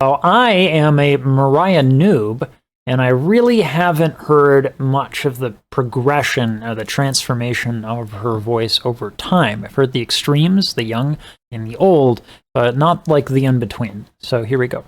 So I am a Mariah noob, and I really haven't heard much of the progression or the transformation of her voice over time. I've heard the extremes, the young and the old, but not like the in-between. So here we go.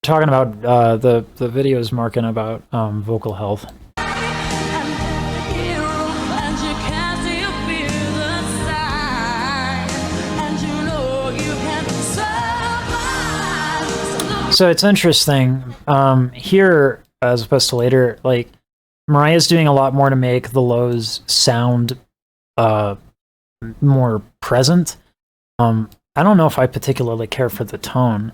Talking about the videos marking about vocal health. So it's interesting here as opposed to later, like Mariah's doing a lot more to make the lows sound more present. I don't know if I particularly care for the tone.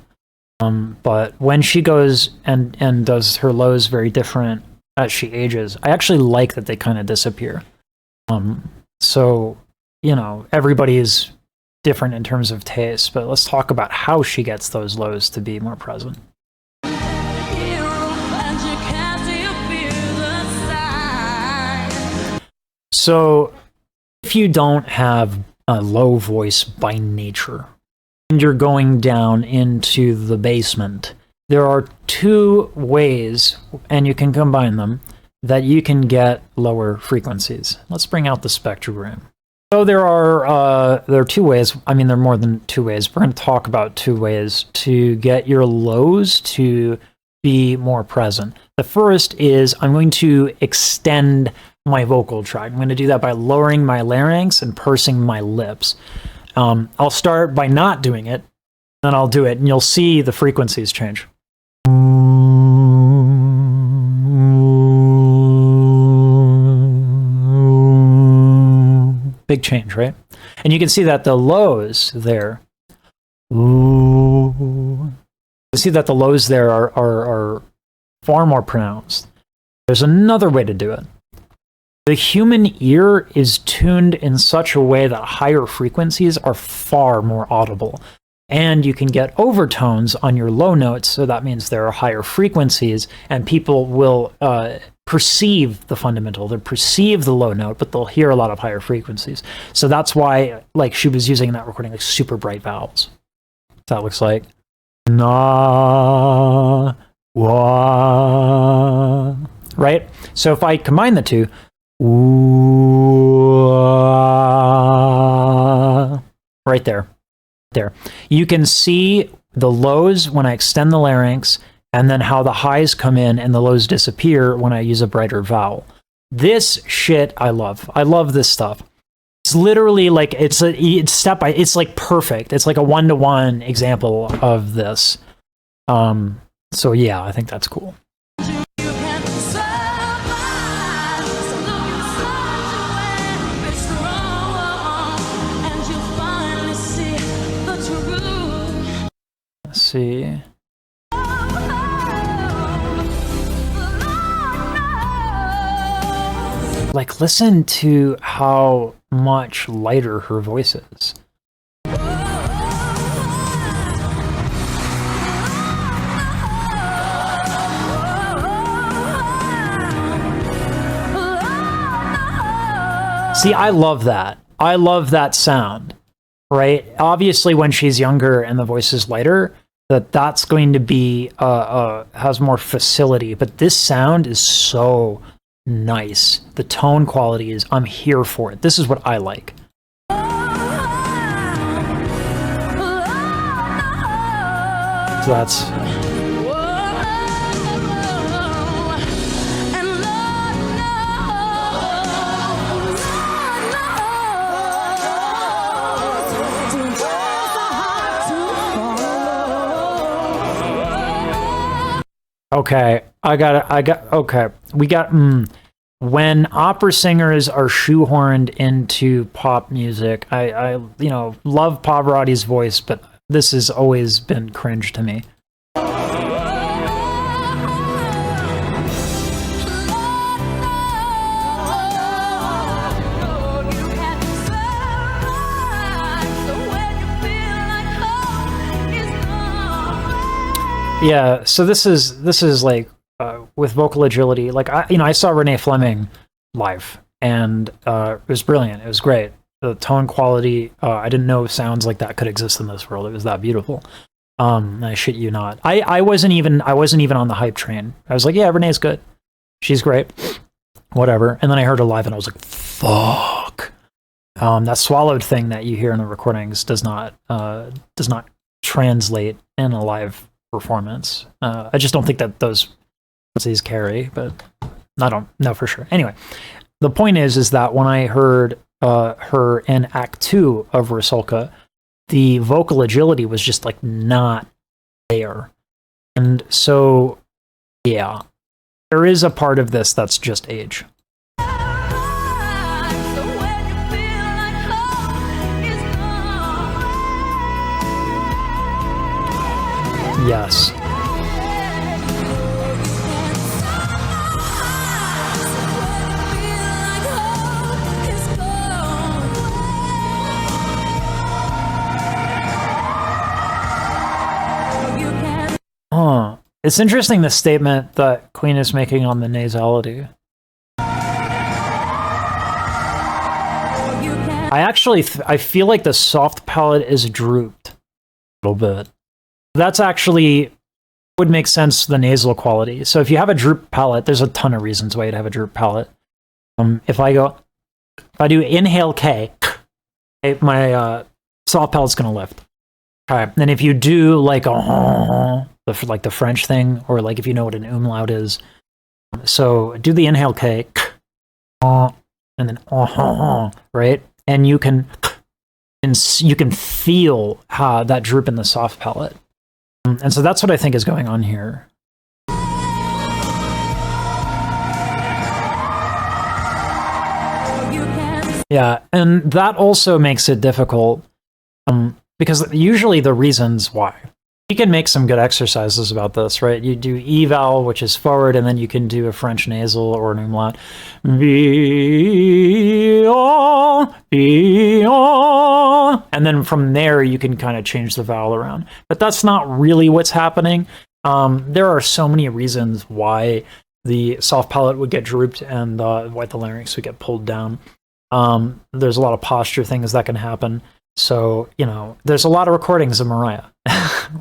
But when she goes and does her lows very different as she ages, I actually like that they kind of disappear. So, you know, everybody is different in terms of taste, but let's talk about how she gets those lows to be more present. So, if you don't have a low voice by nature, you're going down into the basement, there are two ways, and you can combine them, that you can get lower frequencies. Let's bring out the spectrogram. So there are two ways. I mean, there are more than two ways. We're going to talk about two ways to get your lows to be more present. The first is I'm going to extend my vocal tract. I'm going to do that by lowering my larynx and pursing my lips. I'll start by not doing it, then I'll do it, and you'll see the frequencies change. Big change, right? And you can see that the lows there, you see that the lows there are far more pronounced. There's another way to do it. The human ear is tuned in such a way that higher frequencies are far more audible. And you can get overtones on your low notes, so that means there are higher frequencies, and people will perceive the fundamental. They'll perceive the low note, but they'll hear a lot of higher frequencies. So that's why, like, she was using in that recording, like, super bright vowels. That looks like na, wa, right? So if I combine the two, right there, you can see the lows when I extend the larynx, and then how the highs come in and the lows disappear when I use a brighter vowel. This shit I love. I love this stuff. It's literally like it's step by. It's like perfect. It's like a one-to-one example of this. So yeah, I think that's cool. See. Like, listen to how much lighter her voice is. See, I love that. I love that sound, right? Obviously, when she's younger and the voice is lighter, that's going to be has more facility, but this sound is so nice. The tone quality is, I'm here for it. This is what I like. So that's okay. Okay. We got, when opera singers are shoehorned into pop music, I you know, love Pavarotti's voice, but this has always been cringe to me. Yeah, so this is like with vocal agility. Like I saw Renee Fleming live, and it was brilliant. It was great. The tone quality, I didn't know sounds like that could exist in this world. It was that beautiful. I shit you not. I wasn't even on the hype train. I was like, yeah, Renee's good. She's great. Whatever. And then I heard her live and I was like, fuck. That swallowed thing that you hear in the recordings does not translate in a live performance. I just don't think that those carry, but I don't know for sure. Anyway, the point is that when I heard her in Act 2 of Rusalka, the vocal agility was just like not there. And so, yeah, there is a part of this that's just age. Yes. It's interesting, the statement that Queen is making on the nasality. I feel like the soft palate is drooped a little bit. That's actually would make sense to the nasal quality. So if you have a droop palate, there's a ton of reasons why you'd have a droop palate. If I do inhale K, my soft palate's gonna lift. Okay, and if you do like like the French thing, or like if you know what an umlaut is, so do the inhale K, and then right, and you can feel that droop in the soft palate, and so that's what I think is going on here. Yeah, and that also makes it difficult, because usually the reasons why. You can make some good exercises about this, right? You do eval, which is forward, and then you can do a French nasal or an umlaut. And then from there, you can kind of change the vowel around. But that's not really what's happening. There are so many reasons why the soft palate would get drooped and why the larynx would get pulled down. There's a lot of posture things that can happen. So, there's a lot of recordings of Mariah,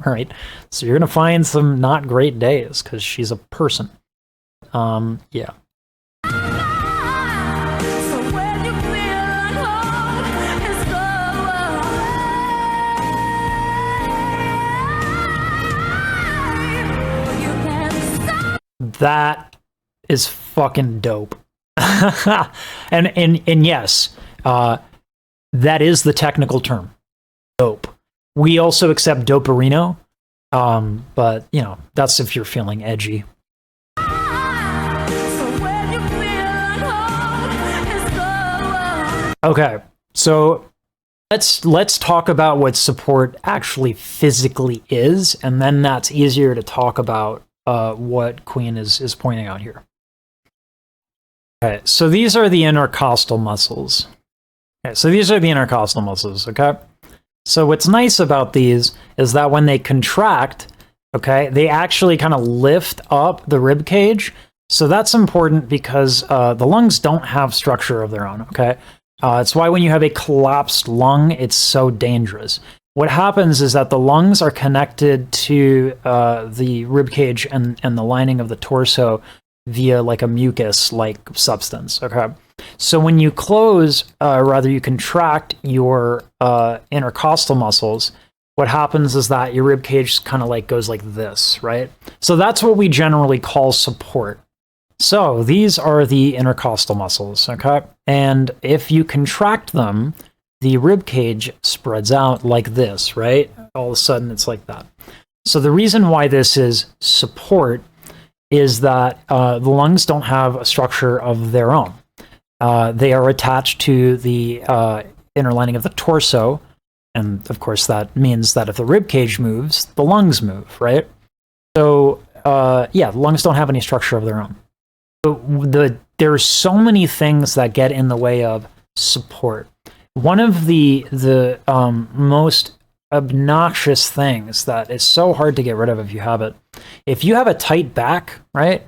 right? So you're going to find some not great days because she's a person. Yeah. That is fucking dope. and yes, that is the technical term, dope. We also accept doperino, but that's if you're feeling edgy. Okay, so let's talk about what support actually physically is, and then that's easier to talk about what Queen is pointing out here. Okay, so these are the intercostal muscles. Okay, so these are the intercostal muscles, okay? So what's nice about these is that when they contract, okay, they actually kind of lift up the rib cage. So that's important because the lungs don't have structure of their own, okay? It's why when you have a collapsed lung, it's so dangerous. What happens is that the lungs are connected to the rib cage and the lining of the torso via like a mucus-like substance, okay? So when you close, you contract your intercostal muscles, what happens is that your rib cage kind of like goes like this, right? So that's what we generally call support. So these are the intercostal muscles, okay? And if you contract them, the rib cage spreads out like this, right? All of a sudden it's like that. So the reason why this is support is that the lungs don't have a structure of their own. They are attached to the inner lining of the torso, and of course that means that if the rib cage moves, the lungs move, right? So the lungs don't have any structure of their own. There's so many things that get in the way of support. One of the most obnoxious things that is so hard to get rid of if you have it If you have a tight back, right,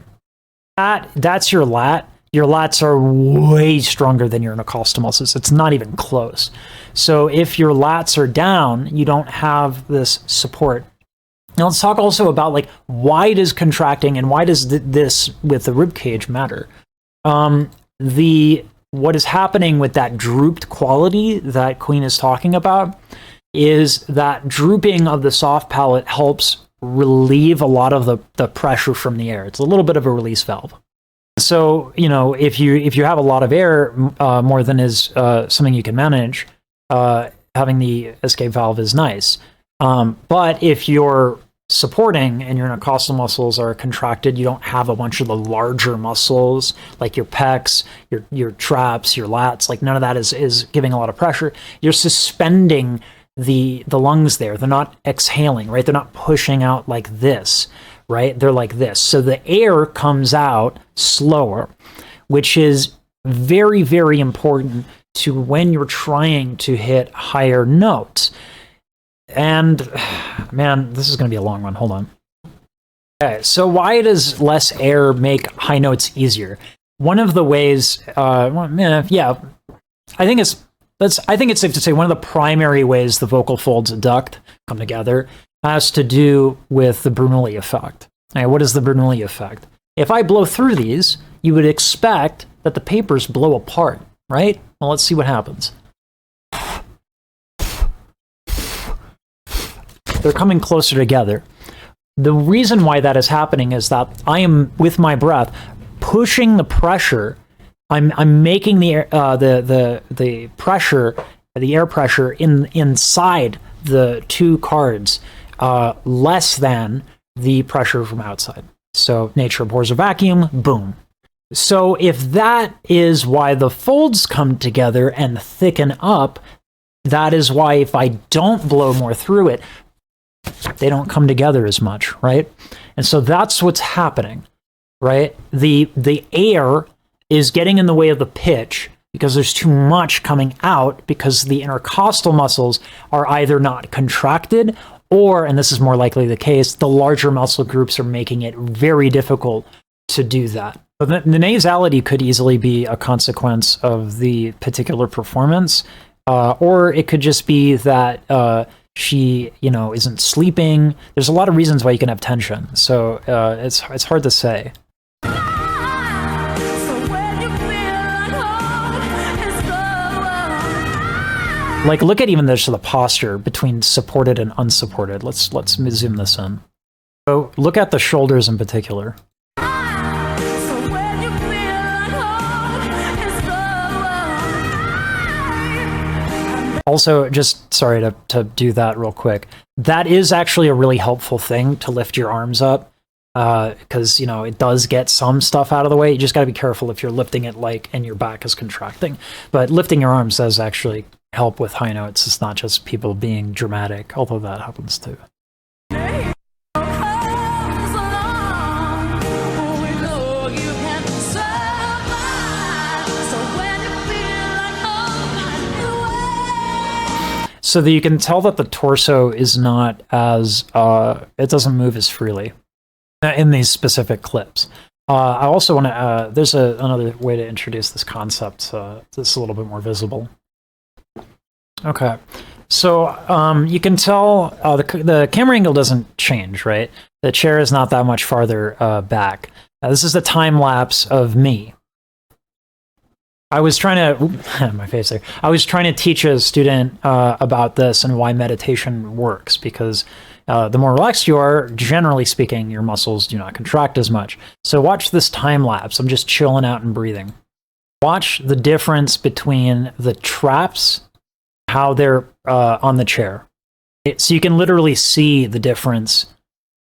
that's your lat. Your lats are way stronger than your intercostal muscles. It's not even close. So if your lats are down, you don't have this support. Now let's talk also about like why does contracting and why does this with the rib cage matter? What is happening with that drooped quality that Queen is talking about is that drooping of the soft palate helps relieve a lot of the pressure from the air. It's a little bit of a release valve. So, you know, if you have a lot of air, more than is something you can manage, having the escape valve is nice. But if you're supporting and your intercostal muscles are contracted, you don't have a bunch of the larger muscles like your pecs, your traps, your lats, like none of that is giving a lot of pressure. You're suspending the lungs there. They're not exhaling, right? They're not pushing out like this, right? They're like this. So the air comes out slower, which is very, very important to when you're trying to hit higher notes. And man, this is going to be a long one. Hold on. Okay, so why does less air make high notes easier? One of the ways, yeah, I think it's safe to say one of the primary ways the vocal folds duct come together has to do with the Bernoulli effect. Right, what is the Bernoulli effect? If I blow through these, you would expect that the papers blow apart, right? Well, let's see what happens. They're coming closer together. The reason why that is happening is that I am, with my breath, pushing the pressure. I'm making the pressure, the air pressure inside the two cards less than the pressure from outside. So nature abhors a vacuum, boom. So if that is why the folds come together and thicken up, that is why if I don't blow more through it, they don't come together as much, right? And so that's what's happening, right? The air is getting in the way of the pitch because there's too much coming out because the intercostal muscles are either not contracted or, and this is more likely the case, the larger muscle groups are making it very difficult to do that. But the nasality could easily be a consequence of the particular performance, or it could just be that she, isn't sleeping. There's a lot of reasons why you can have tension. So it's hard to say. Like, look at even the posture between supported and unsupported. Let's zoom this in. So look at the shoulders in particular. Also, just sorry to do that real quick. That is actually a really helpful thing to lift your arms up because, it does get some stuff out of the way. You just got to be careful if you're lifting it and your back is contracting. But lifting your arms does actually help with high notes. It's not just people being dramatic, although that happens too. So that you can tell that the torso is not as, it doesn't move as freely in these specific clips. I also want to, there's another way to introduce this concept that's a little bit more visible. Okay, so you can tell the camera angle doesn't change, right? The chair is not that much farther back. This is the time lapse of me. I was trying to, my face there. I was trying to teach a student about this and why meditation works, because the more relaxed you are, generally speaking, your muscles do not contract as much. So watch this time lapse. I'm just chilling out and breathing. Watch the difference between the traps, how they're on the chair. So you can literally see the difference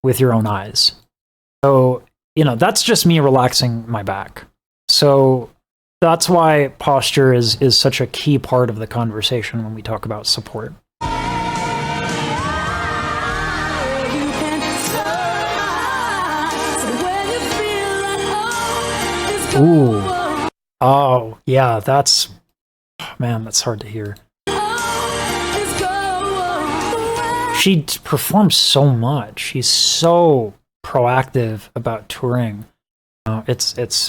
with your own eyes. So, that's just me relaxing my back. So that's why posture is such a key part of the conversation when we talk about support. Ooh. Oh, yeah, that's hard to hear. She performs so much. She's so proactive about touring.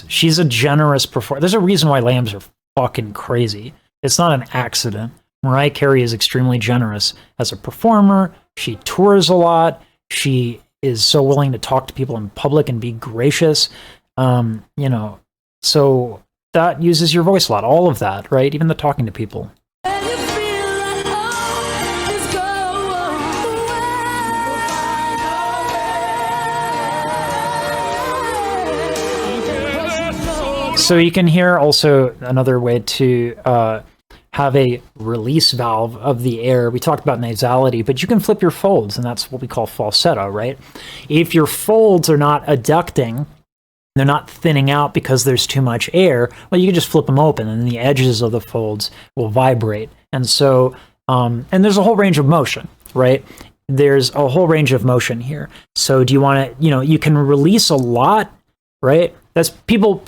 She's a generous performer. There's a reason why lambs are fucking crazy. It's not an accident. Mariah Carey is extremely generous as a performer. She tours a lot. She is so willing to talk to people in public and be gracious. You know, so that uses your voice a lot. All of that, right? Even the talking to people. So you can hear also another way to have a release valve of the air. We talked about nasality, but you can flip your folds, and that's what we call falsetto, right? If your folds are not adducting, they're not thinning out because there's too much air, well, you can just flip them open, and the edges of the folds will vibrate. And so, and there's a whole range of motion, right? There's a whole range of motion here. So do you want to, you know, you can release a lot, right? That's people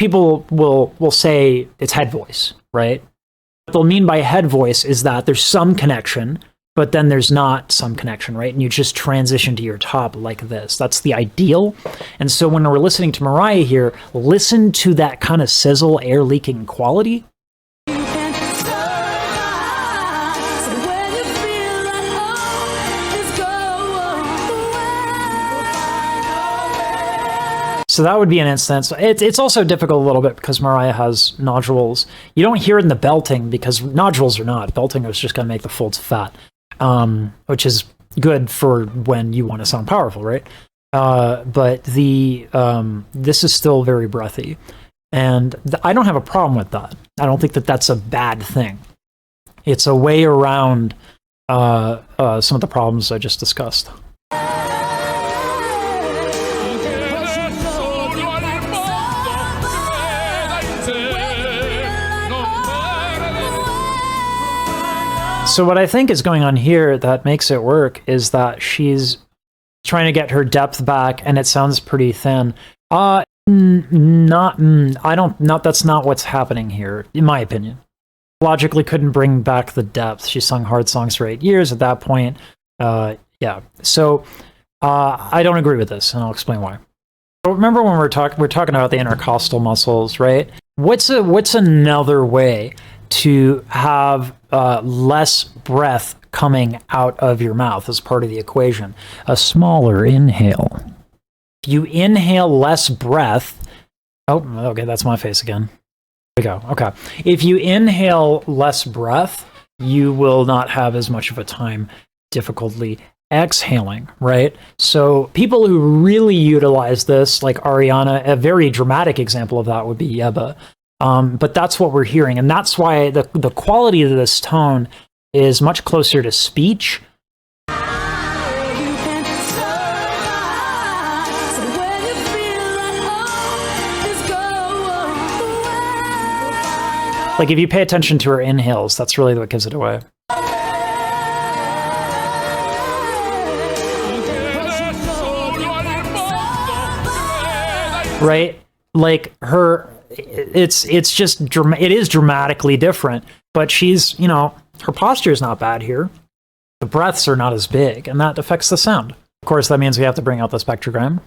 will say it's head voice, right? What they'll mean by head voice is that there's some connection, but then there's not some connection, right? And you just transition to your top like this. That's the ideal. And so when we're listening to Mariah here, listen to that kind of sizzle, air leaking quality. So that would be an instance. It's also difficult a little bit because Mariah has nodules. You don't hear it in the belting because nodules are not. Belting is just going to make the folds fat, which is good for when you want to sound powerful, right? But this is still very breathy. And I don't have a problem with that. I don't think that that's a bad thing. It's a way around some of the problems I just discussed. So what I think is going on here that makes it work is that she's trying to get her depth back, and it sounds pretty thin. That's not what's happening here, in my opinion. Logically couldn't bring back the depth. She sung hard songs for 8 years at that point. Yeah. So I don't agree with this, and I'll explain why. But remember when we're talking about the intercostal muscles, right? What's another way to have less breath coming out of your mouth as part of the equation? A smaller inhale. If you inhale less breath, oh, okay, that's my face again. There we go. Okay. If you inhale less breath, you will not have as much of a time difficulty exhaling, right? So people who really utilize this, like Ariana, a very dramatic example of that would be Yeba. But that's what we're hearing, and that's why the quality of this tone is much closer to speech. Like if you pay attention to her inhales, that's really what gives it away. Right? Like her, it is dramatically different, but she's, you know, her posture is not bad here. The breaths are not as big, and that affects the sound. Of course, that means we have to bring out the spectrogram.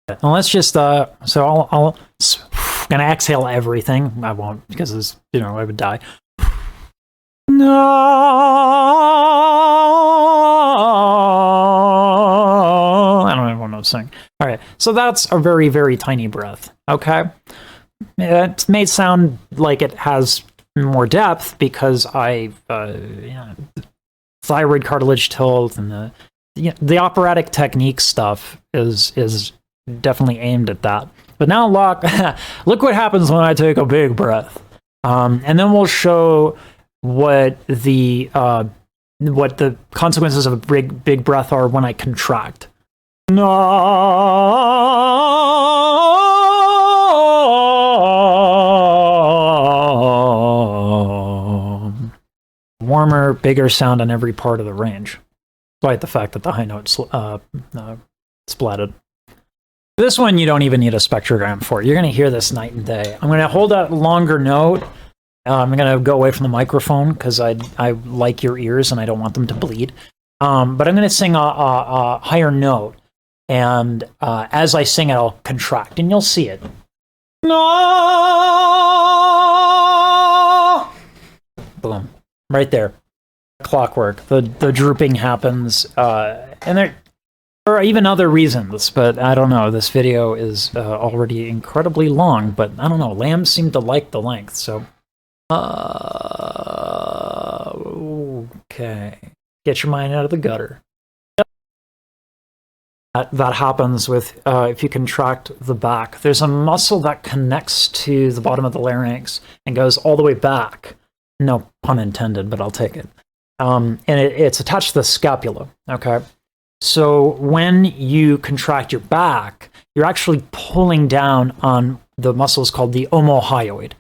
And let's just, so I'll gonna exhale everything. I won't, because it's, you know, I would die. No, I don't even want to sing. All right, so that's a very, very tiny breath. Okay, it may sound like it has more depth because thyroid cartilage tilt and the operatic technique stuff is definitely aimed at that. But now look what happens when I take a big breath, and then we'll show what the consequences of a big breath are when I contract. No. Warmer, bigger sound on every part of the range, despite the fact that the high note splatted. This one you don't even need a spectrogram for. You're going to hear this night and day. I'm going to hold a longer note. I'm going to go away from the microphone because I like your ears and I don't want them to bleed. But I'm going to sing a higher note. And as I sing it, I'll contract, and you'll see it. No! Boom. Right there. Clockwork. The drooping happens, and there are even other reasons, but I don't know. This video is already incredibly long, but I don't know. Lambs seem to like the length, so... okay. Get your mind out of the gutter. That happens with, if you contract the back. There's a muscle that connects to the bottom of the larynx and goes all the way back. No pun intended, but I'll take it. And it's attached to the scapula, okay? So when you contract your back, you're actually pulling down on the muscles called the omohyoid,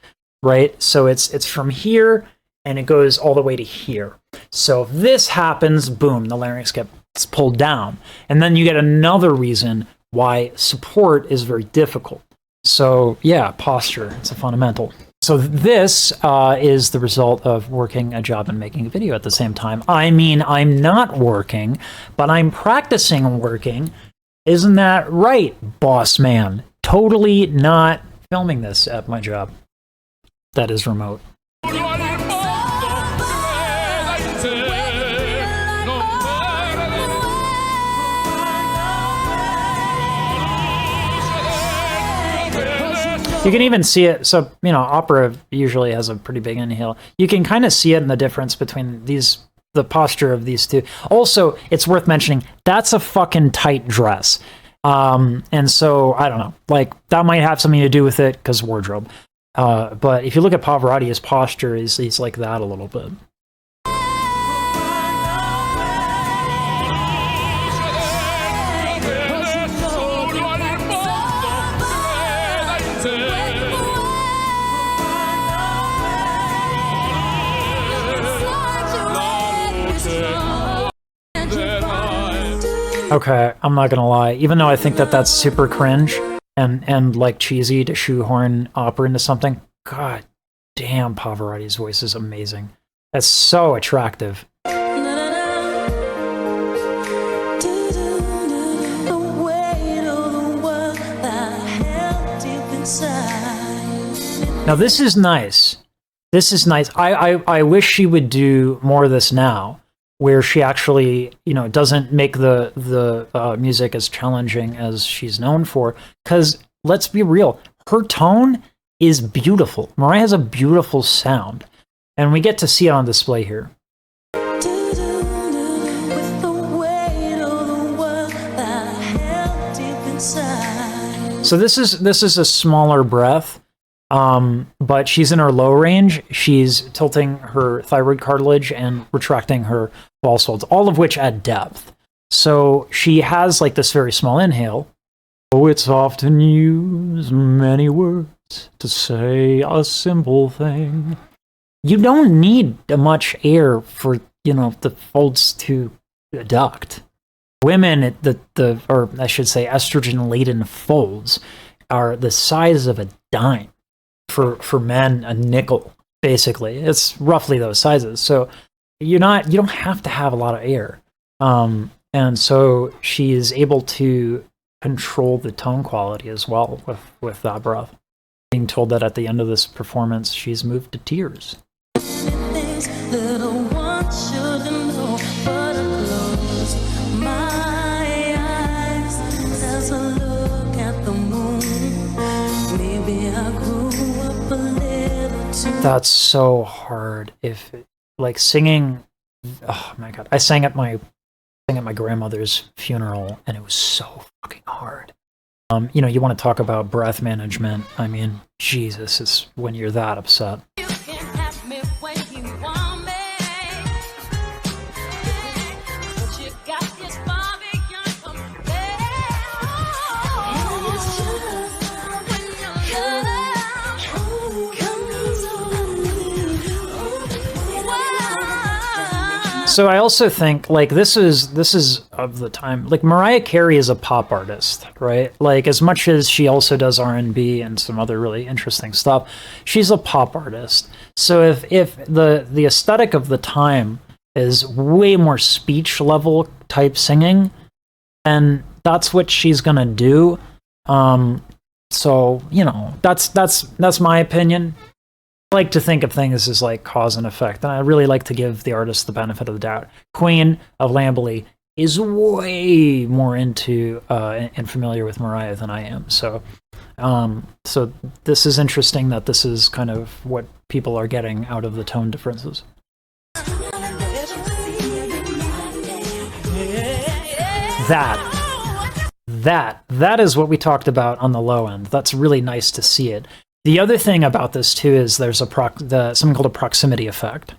right? So it's from here, and it goes all the way to here. So if this happens, boom, the larynx gets pulled down. And then you get another reason why support is very difficult. So yeah, posture, it's a fundamental. So this is the result of working a job and making a video at the same time. I mean, I'm not working, but I'm practicing working. Isn't that right, boss man? Totally not filming this at my job. That is remote. You can even see it. So, you know, opera usually has a pretty big inhale. You can kind of see it in the difference between the posture of these two. Also, it's worth mentioning, that's a fucking tight dress. And so, I don't know, like, that might have something to do with it because wardrobe. But if you look at Pavarotti, his posture is he's like that a little bit. Okay, I'm not gonna lie. Even though I think that that's super cringe and like cheesy to shoehorn opera into something, god damn, Pavarotti's voice is amazing. That's so attractive. Now this is nice. This is nice. I wish she would do more of this now, where she actually, you know, doesn't make the music as challenging as she's known for. Because let's be real, her tone is beautiful. Mariah has a beautiful sound, and we get to see it on display here. So this is a smaller breath. But she's in her low range. She's tilting her thyroid cartilage and retracting her false folds, all of which add depth. So she has like this very small inhale. Oh, it's often used many words to say a simple thing. You don't need much air for, you know, the folds to adduct. Women, or I should say estrogen-laden folds are the size of a dime. For men, a nickel, basically. It's roughly those sizes. So you don't have to have a lot of air. And so she is able to control the tone quality as well with that breath. Being told that at the end of this performance, she's moved to tears. That's so hard. If like singing, oh my god, I sang at my grandmother's funeral, and it was so fucking hard. You know, you want to talk about breath management. I mean, Jesus, it's when you're that upset. So I also think, like, this is of the time, like, Mariah Carey is a pop artist, right? Like, as much as she also does R&B and some other really interesting stuff, she's a pop artist. So if the aesthetic of the time is way more speech level type singing, and that's what she's gonna do. So, you know, that's my opinion. I like to think of things as like cause and effect, and I really like to give the artist the benefit of the doubt. Queen of Lambley is way more into and familiar with Mariah than I am, so so this is interesting that this is kind of what people are getting out of the tone differences. That is what we talked about on the low end. That's really nice to see it. The other thing about this too is there's something called a proximity effect.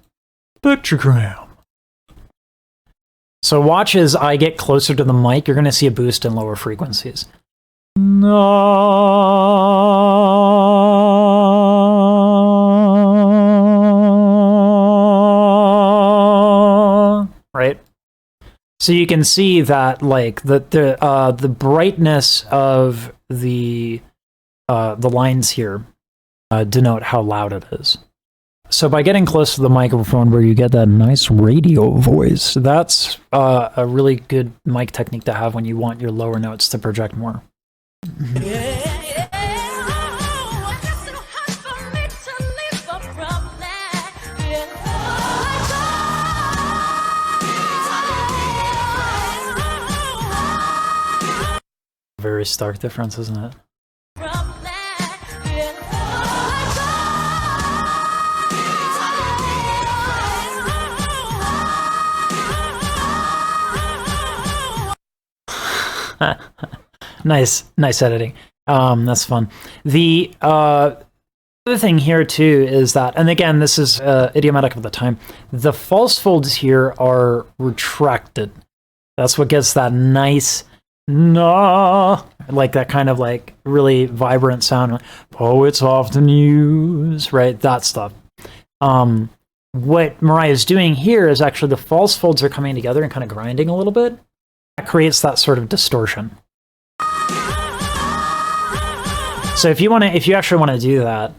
Spectrogram. So watch as I get closer to the mic, you're going to see a boost in lower frequencies. No. Right? So you can see that like the brightness of the lines here denote how loud it is. So by getting close to the microphone where you get that nice radio voice, that's a really good mic technique to have when you want your lower notes to project more. Very stark difference, isn't it? Nice editing. That's fun. The other thing here too is that, and again, this is idiomatic of the time, the false folds here are retracted. That's what gets that nice like that kind of like really vibrant sound. Poets often use, right? That stuff. What Mariah is doing here is actually the false folds are coming together and kind of grinding a little bit. That creates that sort of distortion. So if you actually want to do that,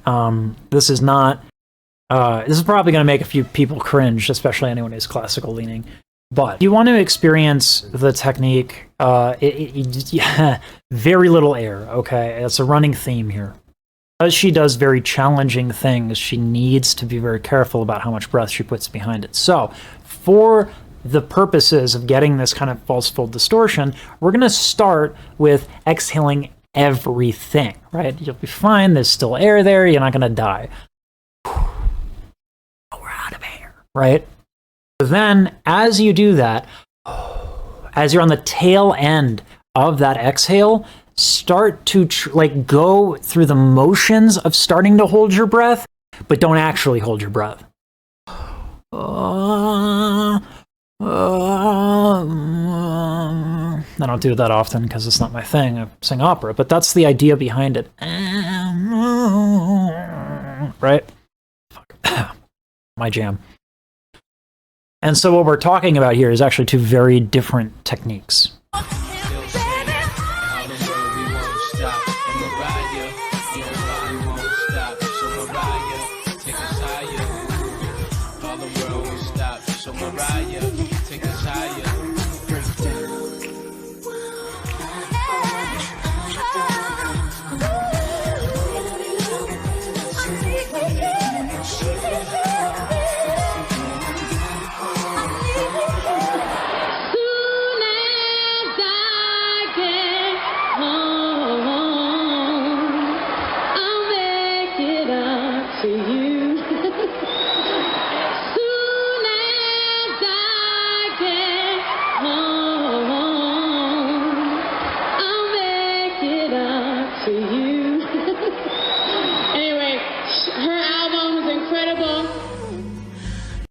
this is probably going to make a few people cringe, especially anyone who's classical leaning. But if you want to experience the technique, very little air, okay? It's a running theme here. As she does very challenging things, she needs to be very careful about how much breath she puts behind it. So for the purposes of getting this kind of false fold distortion, we're going to start with exhaling everything, right? You'll be fine. There's still air there. You're not going to die. Oh, we're out of air, right? Then as you do that, as you're on the tail end of that exhale, start to like go through the motions of starting to hold your breath, but don't actually hold your breath. I don't do that often because it's not my thing. I sing opera, but that's the idea behind it. Right? Fuck. My jam. And so what we're talking about here is actually two very different techniques.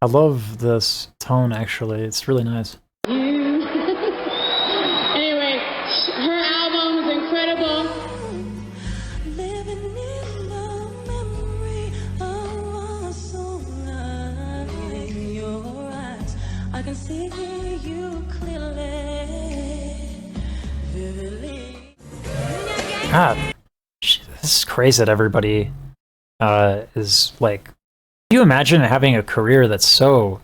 I love this tone, actually. It's really nice. Anyway, her album is incredible. Living in the memory of a song in your eyes. I can see you clearly, vividly. God, this is crazy that everybody is like. Can you imagine having a career that's so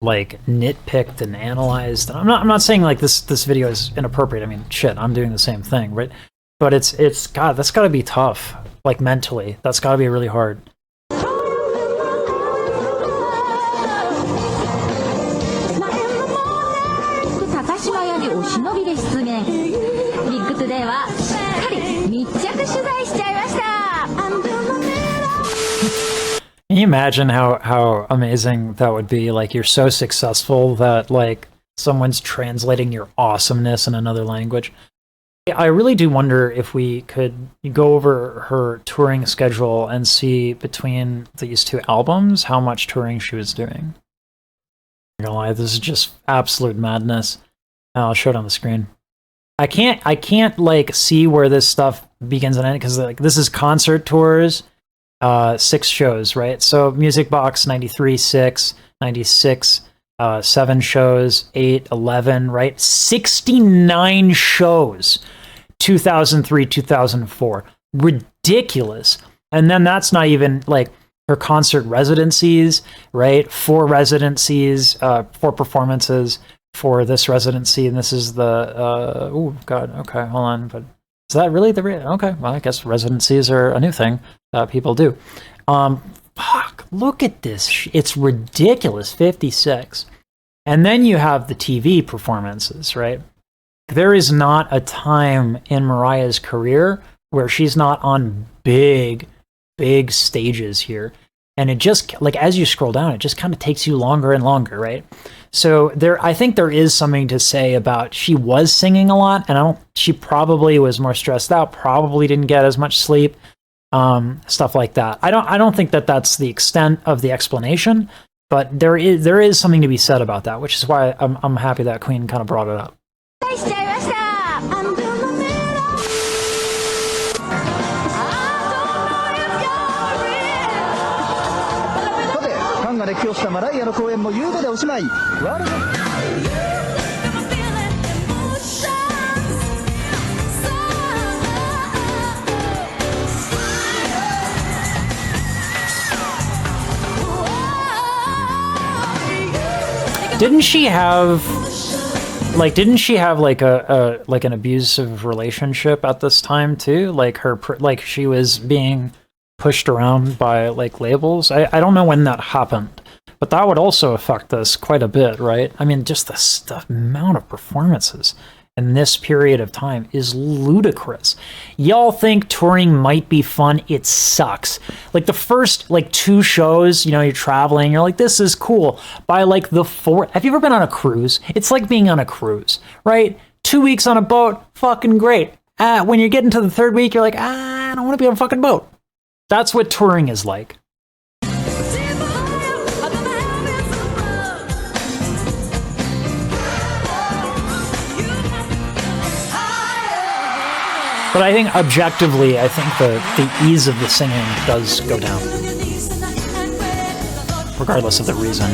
like nitpicked and analyzed. And I'm not saying like this video is inappropriate. I mean, shit, I'm doing the same thing, right? But it's God, that's got to be tough, like mentally. That's got to be really hard. 高島屋にお忍びで出現。ビッグトゥデイはしっかり密着取材しちゃいました。Can you imagine how amazing that would be? Like, you're so successful that like someone's translating your awesomeness in another language. I really do wonder if we could go over her touring schedule and see between these two albums how much touring she was doing. I'm not gonna lie, this is just absolute madness. I'll show it on the screen. I can't like see where this stuff begins and ends because like this is concert tours, 6 shows, right? So Music Box 93, 6, 96, 7 shows, 8, 11, right? 69 shows. 2003, 2004. Ridiculous. And then that's not even like her concert residencies, right? 4 residencies, 4 performances for this residency. And this is the, oh God, okay, hold on. But is that really the real? Okay, well, I guess residencies are a new thing that people do. Fuck, look at this. It's ridiculous, 56. And then you have the TV performances, right? There is not a time in Mariah's career where she's not on big stages here. And it just, like, as you scroll down, it just kind of takes you longer and longer, right? So I think there is something to say about she was singing a lot, and she probably was more stressed out, probably didn't get as much sleep, stuff like that. I don't think that that's the extent of the explanation, but there is something to be said about that, which is why I'm happy that Queen kind of brought it up. しちゃいました。さて、ファンが熱狂したマライアの公演も夕べでおしまい。ワールド Didn't she have like an abusive relationship at this time too? Like like she was being pushed around by like labels. I don't know when that happened, but that would also affect us quite a bit, right? I mean, just the amount of performances in this period of time is ludicrous. Y'all think touring might be fun? It sucks. Like the first like 2 shows, you know, you're traveling, you're like, this is cool. By like the 4th, have you ever been on a cruise? It's like being on a cruise, right? 2 weeks on a boat, fucking great. When you're getting to the 3rd week, you're like, I don't want to be on a fucking boat. That's what touring is like. But I think objectively, I think the ease of the singing does go down, regardless of the reason.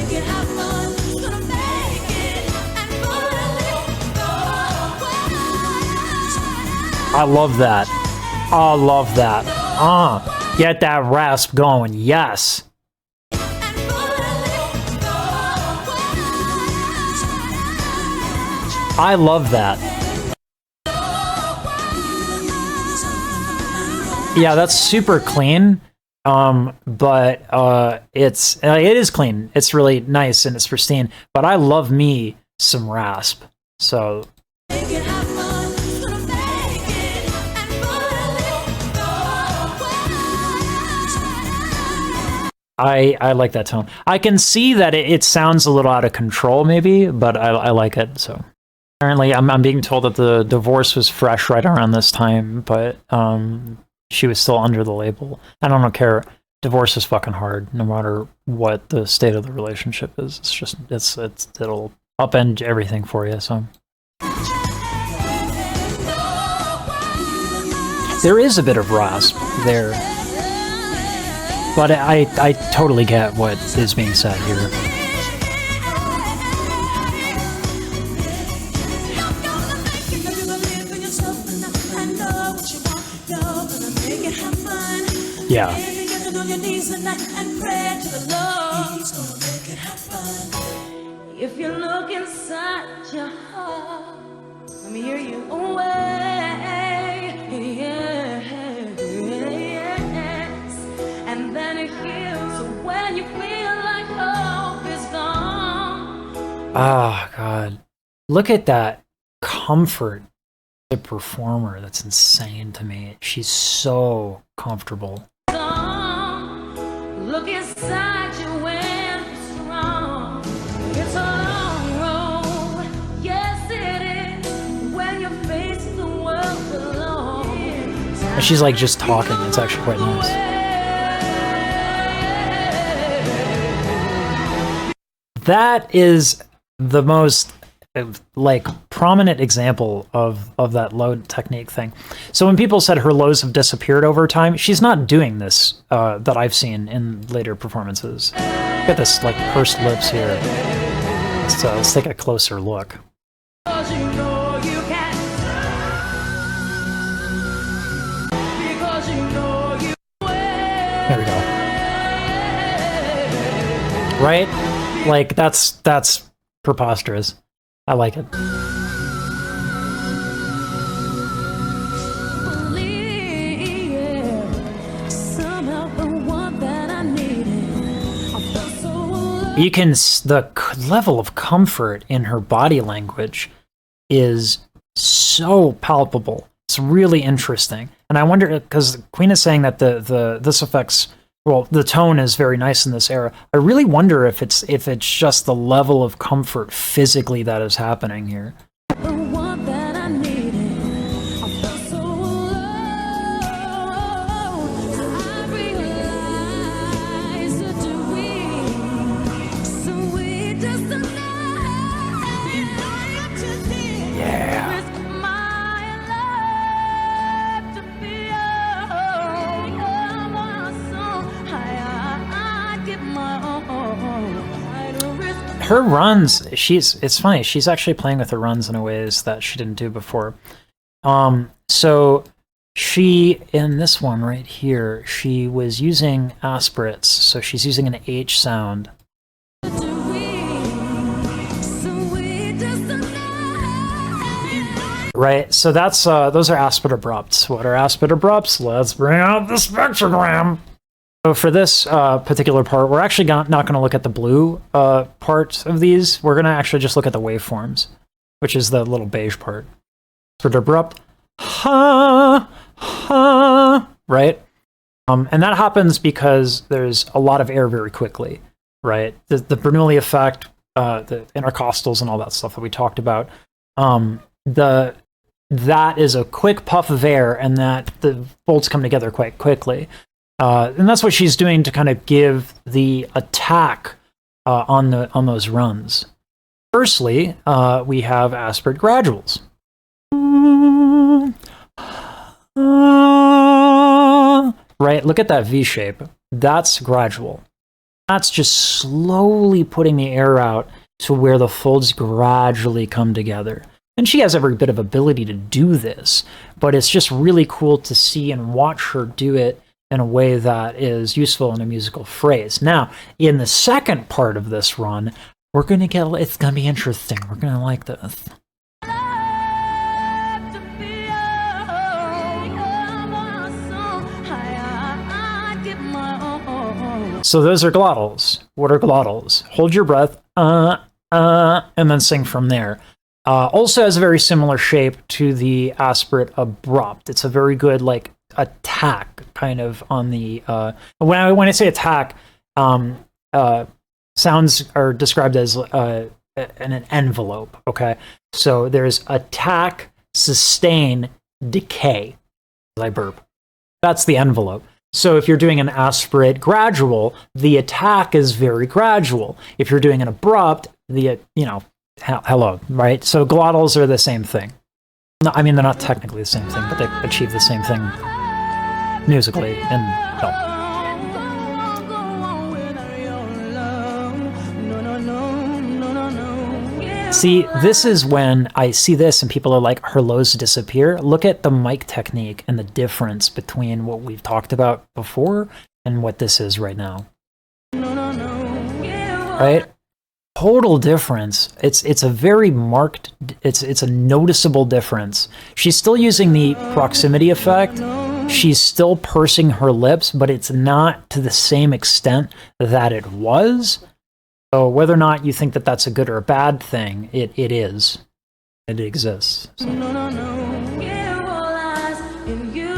I love that. I love that. Get that rasp going. Yes. I love that. Yeah, that's super clean. But it is clean. It's really nice and it's pristine. But I love me some rasp. So I like that tone. I can see that it sounds a little out of control maybe, but I like it. So apparently I'm being told that the divorce was fresh right around this time, but she was still under the label. I don't care. Divorce is fucking hard, no matter what the state of the relationship is. It's just it'll upend everything for you. So there is a bit of rasp there, but I totally get what is being said here. Yeah. If you look inside your heart, let me hear you. Away, yes. And then it heals when you feel like hope is gone. Oh, God. Look at that comfort. The performer, that's insane to me. She's so comfortable. Look inside you when you're strong. It's a long road, yes it is. When you face the world alone, And she's like just talking. It's actually quite nice. That is the most like prominent example of that low technique thing. So when people said her lows have disappeared over time, she's not doing this that I've seen in later performances. Look at this like pursed lips here. So let's take a closer look. because you know you can. Because you know you There we go. Right? Like that's preposterous. I like it. You can the level of comfort in her body language is so palpable. It's really interesting, and I wonder because Queen is saying that this affects. Well, the tone is very nice in this era. I really wonder if it's just the level of comfort physically that is happening here. Her runs, it's funny, she's actually playing with her runs in ways that she didn't do before. So she, in this one right here, she was using aspirates, so she's using an H sound. Right, so that's, those are aspirate abrupts. What are aspirate abrupts? Let's bring out the spectrogram. So for this particular part, we're actually not going to look at the blue part of these. We're going to actually just look at the waveforms, which is the little beige part. For the abrupt, ha, ha, right? And that happens because there's a lot of air very quickly, right? The Bernoulli effect, the intercostals and all that stuff that we talked about, that is a quick puff of air and that the folds come together quite quickly. And that's what she's doing to kind of give the attack on those runs. Firstly, we have aspirate graduals. Right, look at that V shape. That's gradual. That's just slowly putting the air out to where the folds gradually come together. And she has every bit of ability to do this, but it's just really cool to see and watch her do it in a way that is useful in a musical phrase. Now, in the second part of this run, we're going to get, it's going to be interesting. We're going to like this. So those are glottals. What are glottals? Hold your breath, and then sing from there. Also has a very similar shape to the aspirate abrupt. It's a very good, like, attack kind of on the when I say attack, sounds are described as an envelope. Okay, so there's attack, sustain, decay. I burp. That's the envelope. So if you're doing an aspirate gradual, the attack is very gradual. If you're doing an abrupt, the hello, right? So glottals are the same thing. No, I mean, they're not technically the same thing, but they achieve the same thing musically and See, this is when I see this and people are like, her lows disappear. Look at the mic technique and the difference between what we've talked about before and what this is right now. Right? total difference. It's a very marked, it's a noticeable difference. She's still using the proximity effect. She's still pursing her lips, but it's not to the same extent that it was. So whether or not you think that that's a good or a bad thing, it is. It exists. So. Yeah, all eyes in you.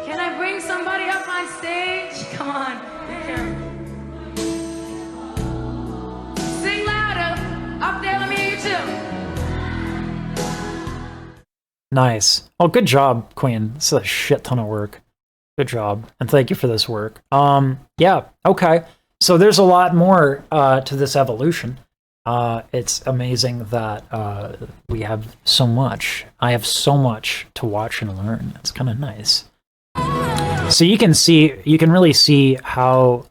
Can I bring somebody up on stage? Come on. Here. Sing louder. Up there, let me hear you too. Nice. Oh, good job, Queen. This is a shit ton of work. Good job. And thank you for this work. Yeah, okay. So there's a lot more to this evolution. It's amazing that we have so much. I have so much to watch and learn. It's kind of nice. So you can really see how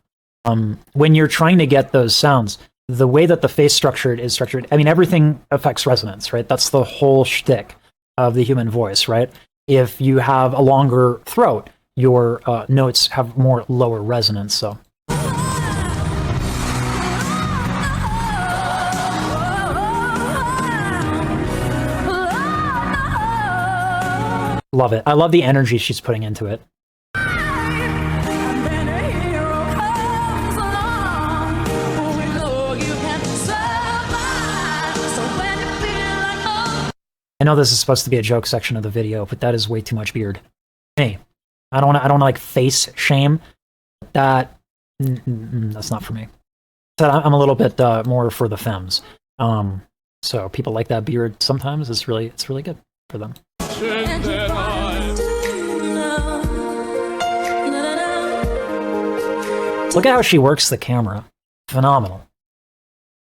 when you're trying to get those sounds, the way that the face is structured, I mean, everything affects resonance, right? That's the whole shtick of the human voice, right? If you have a longer throat, your notes have more lower resonance, so. Love it. I love the energy she's putting into it. I know this is supposed to be a joke section of the video, but that is way too much beard. Hey, I don't want to like face shame. That's not for me. So I'm a little bit more for the femmes. So people like that beard sometimes. It's really good for them. Look at how she works the camera. Phenomenal.